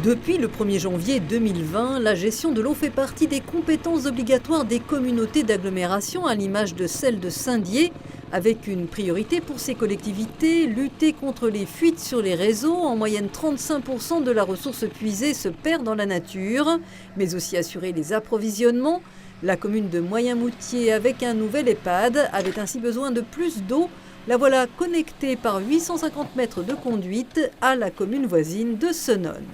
Depuis le 1er janvier 2020, la gestion de l'eau fait partie des compétences obligatoires des communautés d'agglomération à l'image de celle de Saint-Dié, avec une priorité pour ces collectivités, lutter contre les fuites sur les réseaux. En moyenne, 35% de la ressource puisée se perd dans la nature, mais aussi assurer les approvisionnements. La commune de Moyen-Moutier, avec un nouvel EHPAD, avait ainsi besoin de plus d'eau. La voilà connectée par 850 mètres de conduite à la commune voisine de Senones.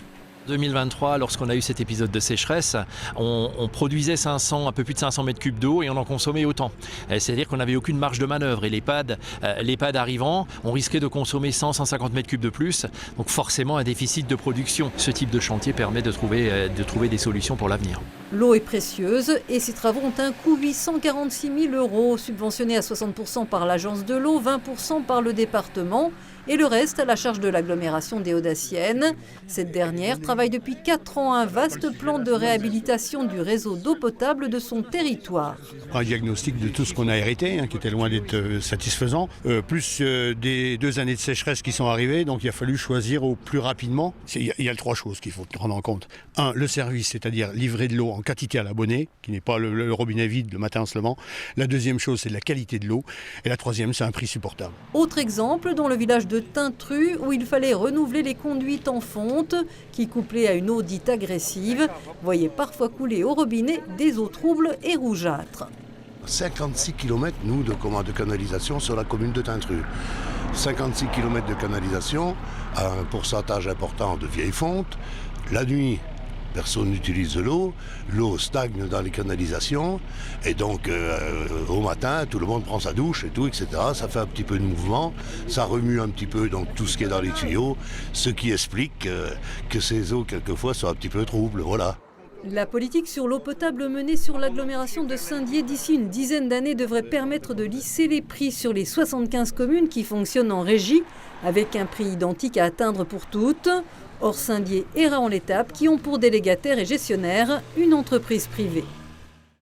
2023, lorsqu'on a eu cet épisode de sécheresse, on produisait un peu plus de 500 mètres cubes d'eau et on en consommait autant. C'est-à-dire qu'on n'avait aucune marge de manœuvre et l'EHPAD arrivant, on risquait de consommer 100-150 mètres cubes de plus, donc forcément un déficit de production. Ce type de chantier permet de trouver des solutions pour l'avenir. L'eau est précieuse et ces travaux ont un coût 846 000 €, subventionnés à 60% par l'agence de l'eau, 20% par le département et le reste à la charge de l'agglomération des Hauts-Daciennes. Cette dernière travaille depuis 4 ans un vaste plan de réhabilitation du réseau d'eau potable de son territoire. Un diagnostic de tout ce qu'on a hérité, qui était loin d'être satisfaisant, plus des 2 années de sécheresse qui sont arrivées, donc il a fallu choisir au plus rapidement. Il y a 3 choses qu'il faut prendre en compte. 1, le service, c'est-à-dire livrer de l'eau en quantité à l'abonné, qui n'est pas le robinet vide le matin seulement. La deuxième chose, c'est la qualité de l'eau. Et la troisième, c'est un prix supportable. Autre exemple, dans le village de Tintru, où il fallait renouveler les conduites en fonte, qui, couplées à une eau dite agressive, voyaient parfois couler au robinet des eaux troubles et rougeâtres. 56 km, nous, de canalisation sur la commune de Tintru. 56 km de canalisation, à un pourcentage important de vieilles fontes. La nuit, personne n'utilise de l'eau, l'eau stagne dans les canalisations et donc au matin, tout le monde prend sa douche et tout, etc. Ça fait un petit peu de mouvement, ça remue un petit peu donc tout ce qui est dans les tuyaux, ce qui explique que ces eaux, quelquefois, sont un petit peu troubles, voilà. La politique sur l'eau potable menée sur l'agglomération de Saint-Dié d'ici une dizaine d'années devrait permettre de lisser les prix sur les 75 communes qui fonctionnent en régie, avec un prix identique à atteindre pour toutes. Or, Saint-Dié et Raon-l'Étape qui ont pour délégataire et gestionnaire une entreprise privée.